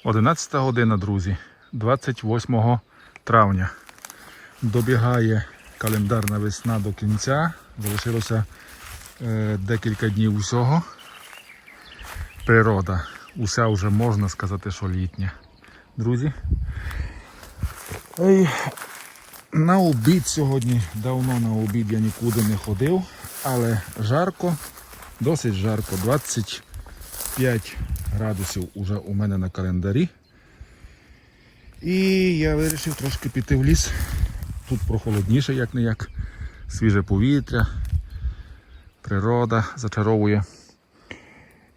11 година, друзі, 28 травня. Добігає календарна весна до кінця. Залишилося декілька днів усього. Природа. Уся вже можна сказати, що літня. Друзі. На обід сьогодні, давно на обід я нікуди не ходив, але жарко, досить жарко, 25 градусів уже у мене на календарі. І я вирішив трошки піти в ліс. Тут прохолодніше, як не як, свіже повітря, природа зачаровує.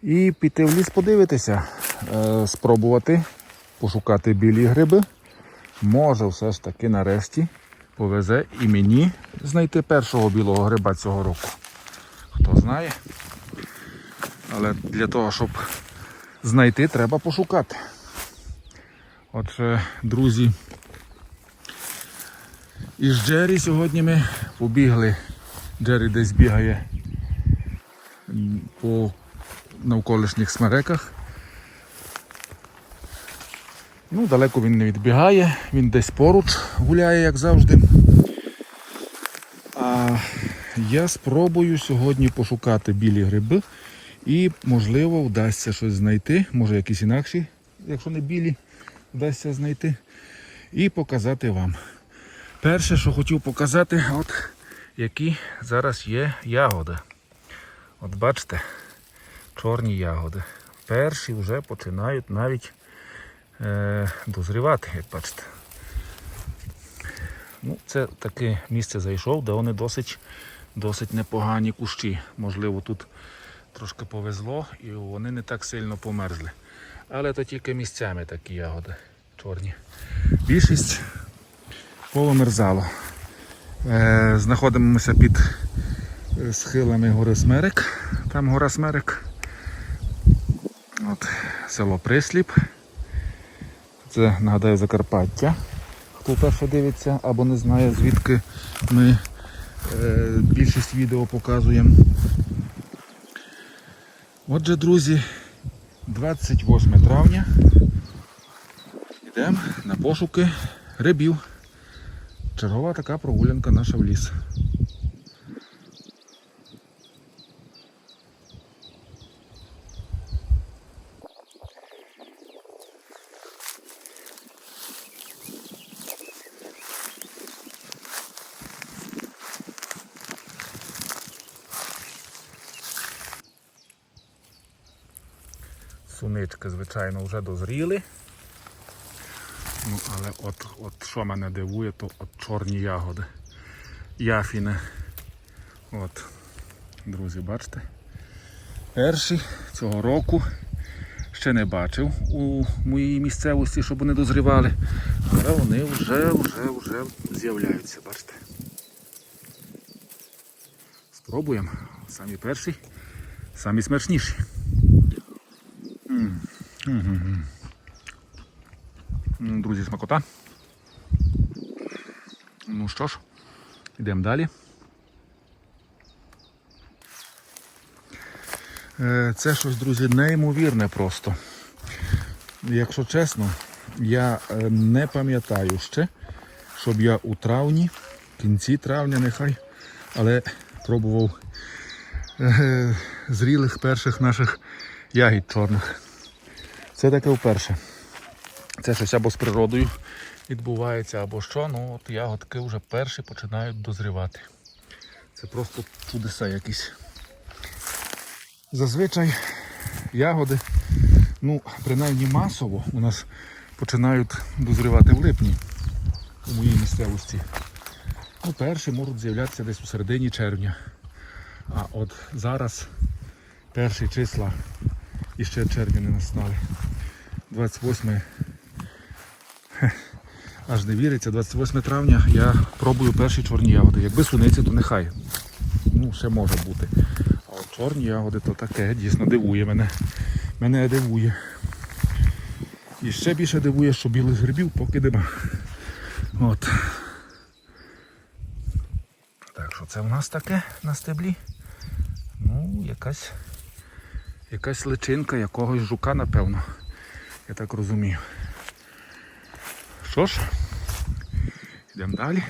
І піти в ліс подивитися, спробувати пошукати білі гриби. Може все ж таки нарешті повезе і мені знайти першого білого гриба цього року. Хто знає. Але для того, щоб знайти, треба пошукати. Отже, друзі, із Джері сьогодні ми побігли. Джері десь бігає по навколишніх смереках. Ну, далеко він не відбігає, він десь поруч гуляє, як завжди. А я спробую сьогодні пошукати білі гриби і, можливо, вдасться щось знайти, може якісь інакші, якщо не білі, вдасться знайти і показати вам. Перше, що хотів показати, от які зараз є ягоди. От бачите, чорні ягоди. Перші вже починають навіть дозрівати, як бачите. Ну, це таке місце зайшов, де вони досить непогані кущі. Можливо, тут трошки повезло і вони не так сильно померзли. Але то тільки місцями такі ягоди чорні. Більшість повимерзало. Знаходимося під схилами гори Смерек. Там гора Смерек. От, село Присліп. Це, нагадаю, Закарпаття. Хто вперше дивиться або не знає, звідки ми більшість відео показуємо. Отже, друзі, 28 травня йдемо на пошуки грибів. Чергова така прогулянка наша в ліс. Сунички, звичайно, вже дозріли. Ну, але от що мене дивує, то от чорні ягоди. Яфіни. От, друзі, бачите? Перші цього року ще не бачив у моїй місцевості, щоб вони дозрівали. Але вони вже з'являються, бачите? Спробуємо. Самі перші, самі смачніші. Друзі, смакота. Ну що ж, йдемо далі. Це щось, друзі, неймовірне просто. Якщо чесно, я не пам'ятаю ще, щоб я у травні, в кінці травня нехай, але пробував зрілих перших наших ягід чорних. Це таке вперше. Це щось або з природою відбувається, або що. Ну от ягодки вже перші починають дозрівати. Це просто чудеса якісь. Зазвичай ягоди, ну, принаймні масово, у нас починають дозрівати в липні у моїй місцевості. Ну, перші можуть з'являтися десь у середині червня. А от зараз перші числа і ще червня не настали. 28, аж не віриться, 28 травня я пробую перші чорні ягоди. Якби суниці, то нехай. Ну, ще може бути. А от чорні ягоди то таке, дійсно дивує мене. Мене дивує. І ще більше дивує, що білих грибів поки нема. От. Так, що це в нас таке на стеблі? Ну, якась личинка якогось жука, напевно. Я так розумію. Що ж, йдемо далі.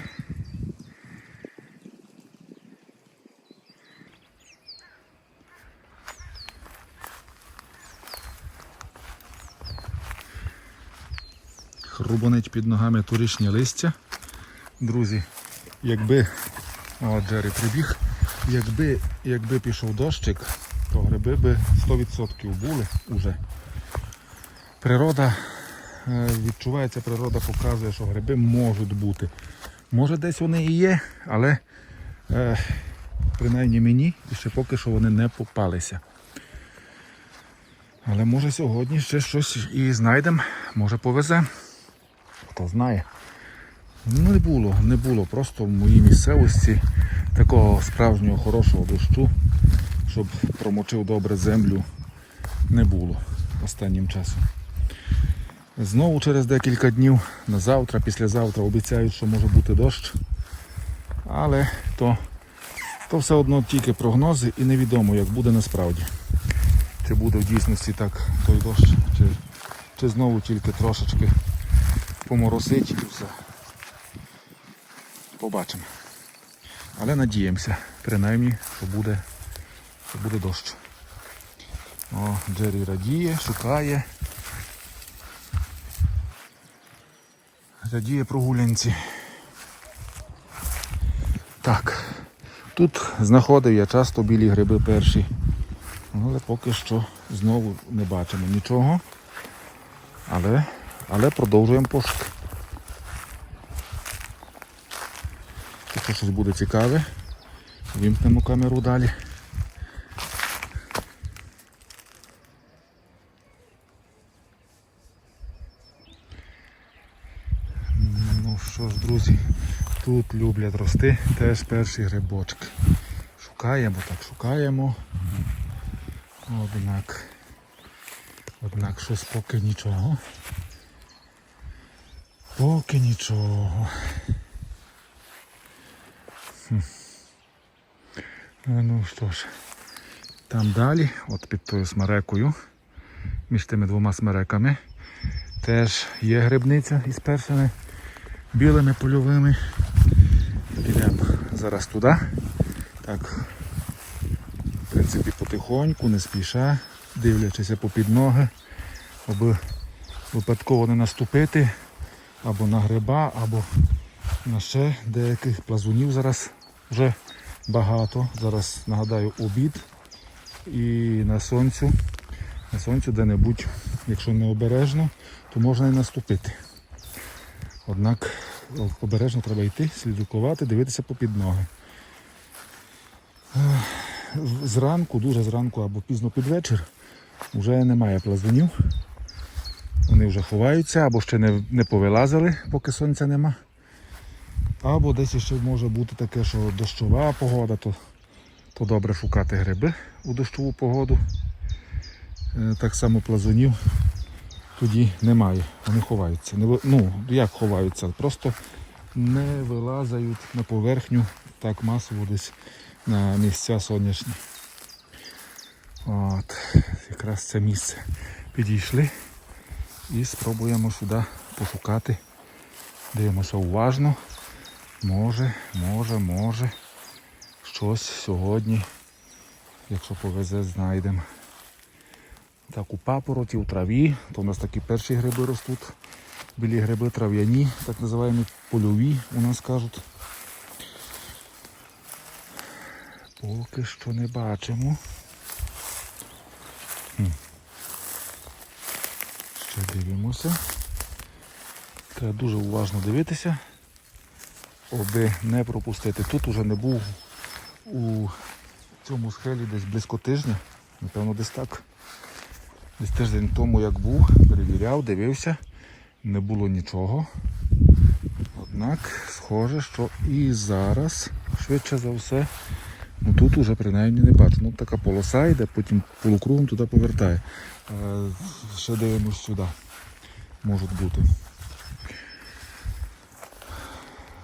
Хрубонить під ногами торішнє листя. Друзі, якби... О, Джері прибіг. Якби пішов дощик, то гриби би 100% були уже. Природа відчувається, природа показує, що гриби можуть бути. Може десь вони і є, але принаймні мені ще поки що вони не попалися. Але може сьогодні ще щось і знайдемо, може повезе. Хто знає. Ну не було просто в моїй місцевості такого справжнього хорошого дощу, щоб промочив добре землю, не було останнім часом. Знову через декілька днів, на завтра, післязавтра обіцяють, що може бути дощ, але то все одно тільки прогнози і невідомо, як буде насправді. Чи буде в дійсності так той дощ, чи знову тільки трошечки поморосить і все. Побачимо. Але надіємося, принаймні, що буде дощ. О, Джері радіє, шукає. Радіє прогулянці. Так, тут знаходив я часто білі гриби перші. Але поки що знову не бачимо нічого. Але продовжуємо пошук. Якщо щось буде цікаве, вімкнемо камеру далі. Ну що ж, друзі, тут люблять рости теж перші грибочки. Шукаємо. Однак щось поки нічого. Ну що ж, там далі, от під тою смерекою, між тими двома смереками, теж є грибниця із першими білими польовими. Підемо зараз туди. Так, в принципі, потихоньку, не спіша, дивлячися попід ноги, аби випадково не наступити або на гриба, або на ще деяких плазунів зараз вже багато. Зараз, нагадаю, обід і на сонцю де-небудь, якщо не обережно, то можна і наступити. Однак обережно треба йти, слідкувати, дивитися попід ноги. Зранку, дуже зранку або пізно під вечір вже немає плазунів. Вони вже ховаються, або ще не повилазили, поки сонця нема. Або десь ще може бути таке, що дощова погода, то добре шукати гриби у дощову погоду. Так само плазунів тоді немає, вони ховаються. Ну, як ховаються? Просто не вилазають на поверхню так масово десь на місця сонячні. От, якраз це місце. Підійшли і спробуємо сюди пошукати. Дивимося уважно. Може, щось сьогодні, якщо повезе, знайдемо. Так, у папороті, у траві, то у нас такі перші гриби ростуть. Білі гриби трав'яні, так називаємо польові, у нас кажуть. Поки що не бачимо. Ще дивимося. Треба дуже уважно дивитися, аби не пропустити. Тут уже не був у цьому схилі десь близько тижня. Напевно, десь так. Десь тиждень тому як був, перевіряв, дивився, не було нічого. Однак, схоже, що і зараз, швидше за все, ну тут уже принаймні не бачу. Ну така полоса йде, потім полукругом туди повертає. Ще дивимось сюди. Можуть бути.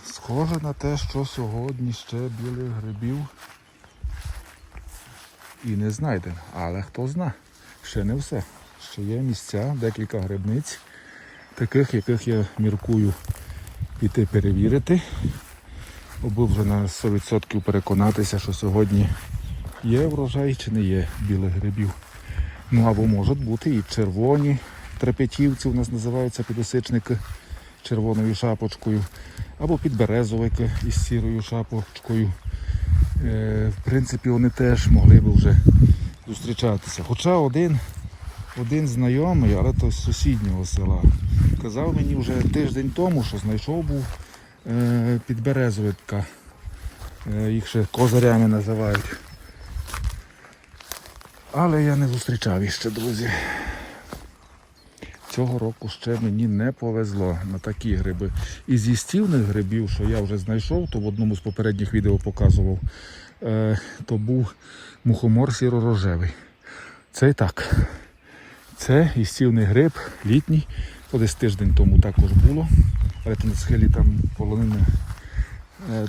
Схоже на те, що сьогодні ще білих грибів і не знайдемо. Але хто зна, ще не все. що є місця, декілька грибниць, таких, яких я міркую піти перевірити, аби вже на 100% переконатися, що сьогодні є врожай чи не є білих грибів. Ну або можуть бути і червоні трепетівці, у нас називаються підосичники червоною шапочкою, або підберезовики із сірою шапочкою. В принципі, вони теж могли б вже зустрічатися. Хоча один знайомий, але то з сусіднього села, казав мені вже тиждень тому, що знайшов був підберезовика. Їх ще козарями називають. Але я не зустрічав їх ще, друзі. Цього року ще мені не повезло на такі гриби. Із їстівних грибів, що я вже знайшов, то в одному з попередніх відео показував, то був мухомор сіро-рожевий. Це і так. Це їстівний гриб, літній, то десь тиждень тому також було. Але то на схилі там полонини,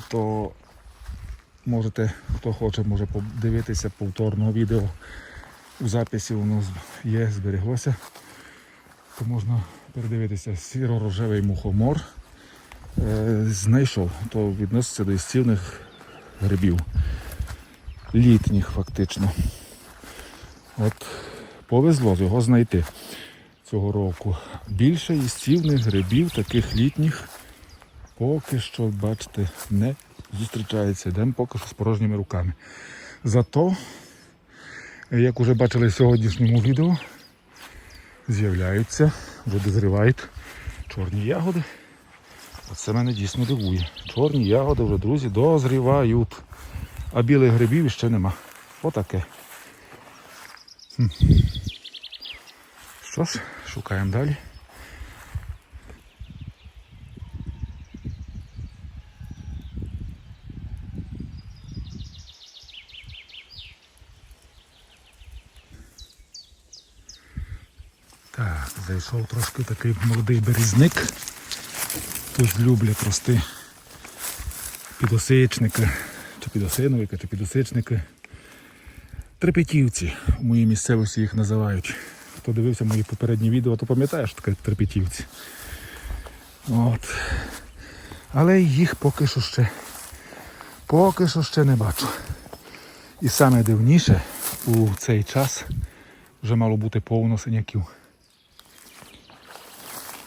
то можете, хто хоче, може подивитися повторного відео. У записі воно є, збереглося. То можна передивитися, сіро-рожевий мухомор знайшов. То відноситься до їстівних грибів. Літніх фактично. От повезло його знайти цього року. Більше їстівних грибів, таких літніх, поки що, бачите, не зустрічається. Йдемо поки що з порожніми руками. Зато, як вже бачили в сьогоднішньому відео, з'являються, вже дозрівають чорні ягоди. Оце мене дійсно дивує. Чорні ягоди вже, друзі, дозрівають. А білих грибів ще нема. Отаке. Що ж, шукаємо далі. Так, зайшов трошки такий молодий березник. Тут люблять рости підосичники, чи підосиновики, чи підосичники. Трепетівці, у моїй місцевості їх називають. Хто дивився мої попередні відео, то пам'ятає, що таке трепетівці. От. Але їх поки що не бачу. І саме дивніше, у цей час вже мало бути повно синяків.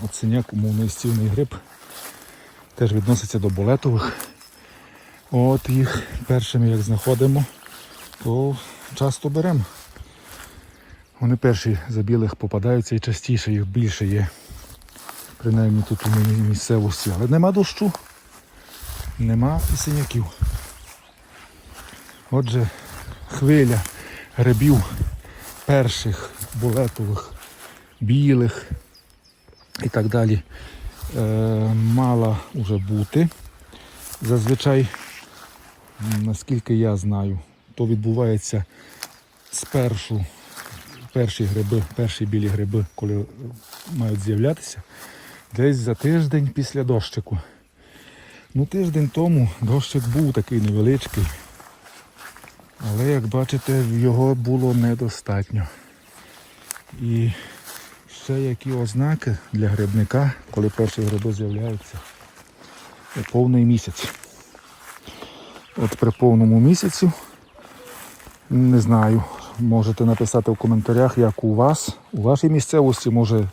От синяк, умовно-їстівний гриб, теж відноситься до болетових. От їх першими як знаходимо, то часто беремо. Вони перші за білих попадаються і частіше їх більше є. Принаймні тут у місцевості. Але нема дощу, нема і синяків. Отже, хвиля грибів перших, болетових, білих і так далі мала вже бути. Зазвичай, наскільки я знаю, то відбувається спершу перші білі гриби, коли мають з'являтися, десь за тиждень після дощику. Ну, тиждень тому дощик був такий невеличкий, але, як бачите, його було недостатньо. І ще які ознаки для грибника, коли перші гриби з'являються, повний місяць. От при повному місяцю, не знаю, можете написати в коментарях, як у вас, у вашій місцевості, може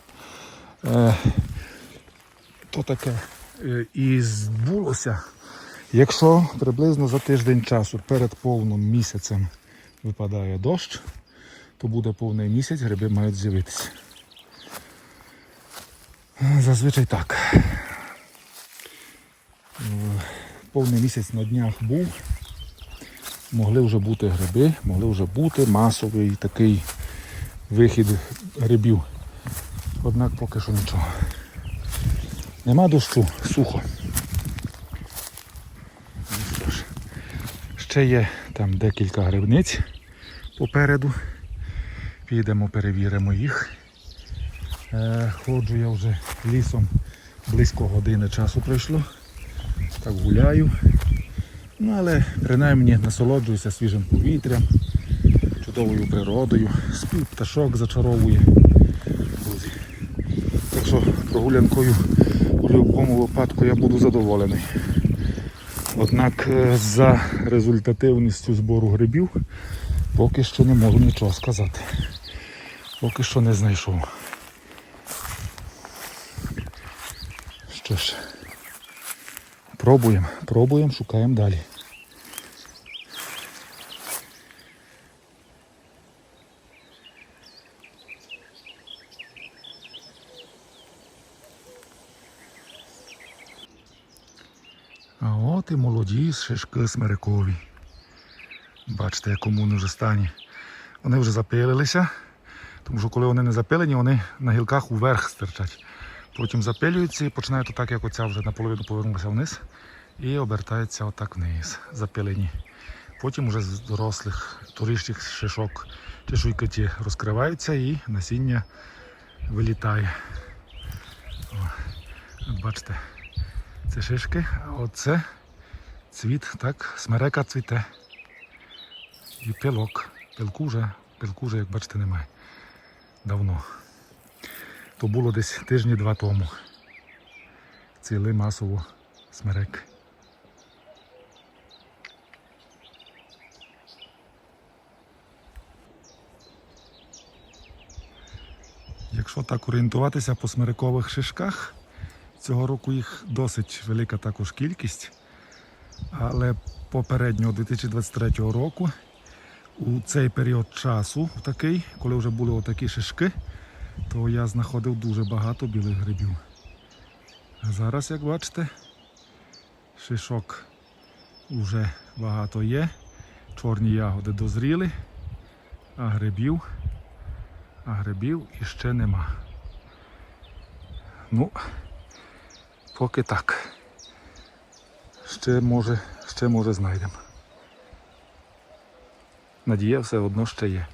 то таке і збулося. Якщо приблизно за тиждень часу перед повним місяцем випадає дощ, то буде повний місяць, гриби мають з'явитися. Зазвичай так. Повний місяць на днях був. Могли вже бути гриби, могли вже бути масовий такий вихід грибів. Однак поки що нічого. Нема дощу, сухо. Що ж, ще є там декілька грибниць попереду. Підемо, перевіримо їх. Ходжу я вже лісом, близько години часу пройшло. Так гуляю. Ну, але принаймні насолоджуюся свіжим повітрям, чудовою природою, спів пташок зачаровує. прогулянкою у будь-якому випадку я буду задоволений. Однак за результативністю збору грибів поки що не можу нічого сказати. Поки що не знайшов. Що ж, пробуємо, шукаємо далі. А от і молоді шишки смирикові. Бачите, в якому вони вже стані. Вони вже запилилися, тому що коли вони не запилені, вони на гілках уверх стирчать. Потім запилюються і починають отак, як оця вже наполовину повернулася вниз і обертаються отак вниз, запилені. Потім вже з дорослих торішніх шишок чешуйки ті розкриваються і насіння вилітає. От бачите, це шишки, а оце цвіт, так, смерека цвіте. І пилок. Пилку вже, як бачите, немає. Давно. То було десь тижні-два тому. Цвіли масово смереки. Якщо так орієнтуватися по смерекових шишках, цього року їх досить велика також кількість. Але попереднього 2023 року у цей період часу, такий, коли вже були отакі шишки, то я знаходив дуже багато білих грибів. А зараз, як бачите, шишок вже багато є, чорні ягоди дозріли, а грибів іще нема. Ну, поки так. Ще може знайдемо. Надія все одно ще є.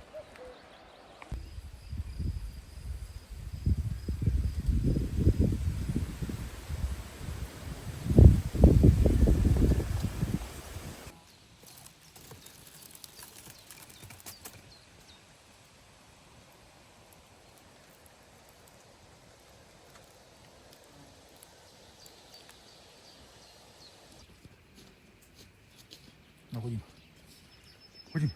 Ходім. Ходім.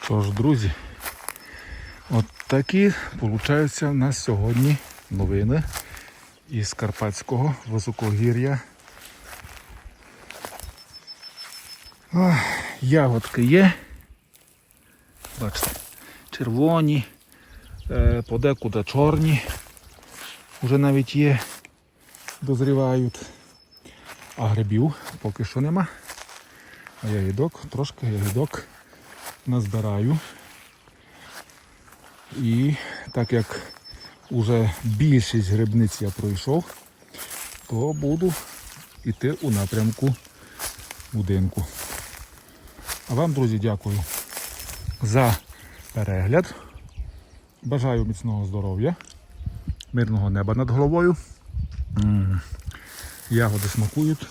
Що ж, друзі, от такі получаються в нас сьогодні новини із Карпатського високогір'я. Ягодки є, бачите, червоні, подекуди чорні, вже навіть є, дозрівають, а грибів поки що нема. А трошки ягідок назбираю. І так як уже більшість грибниць я пройшов, то буду йти у напрямку будинку. А вам, друзі, дякую за перегляд. Бажаю міцного здоров'я, мирного неба над головою. Ягоди смакують,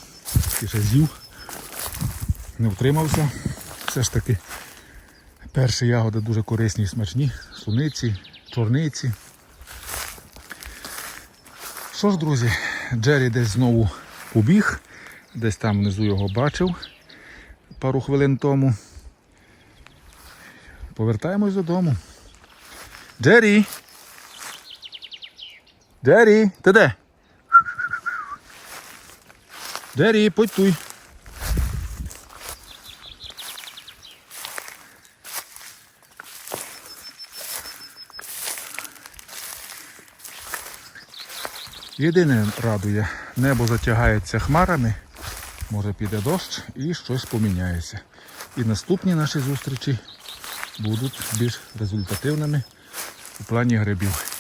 і ще з'їв, не втримався. Все ж таки перші ягоди дуже корисні і смачні. Суниці, чорниці. Що ж, друзі, Джері десь знову побіг. Десь там внизу його бачив пару хвилин тому. Повертаємось додому. Джері! Джері, ти де? Джері, подь. Єдине радує, небо затягається хмарами, може піде дощ і щось поміняється. І наступні наші зустрічі будуть більш результативними у плані грибів.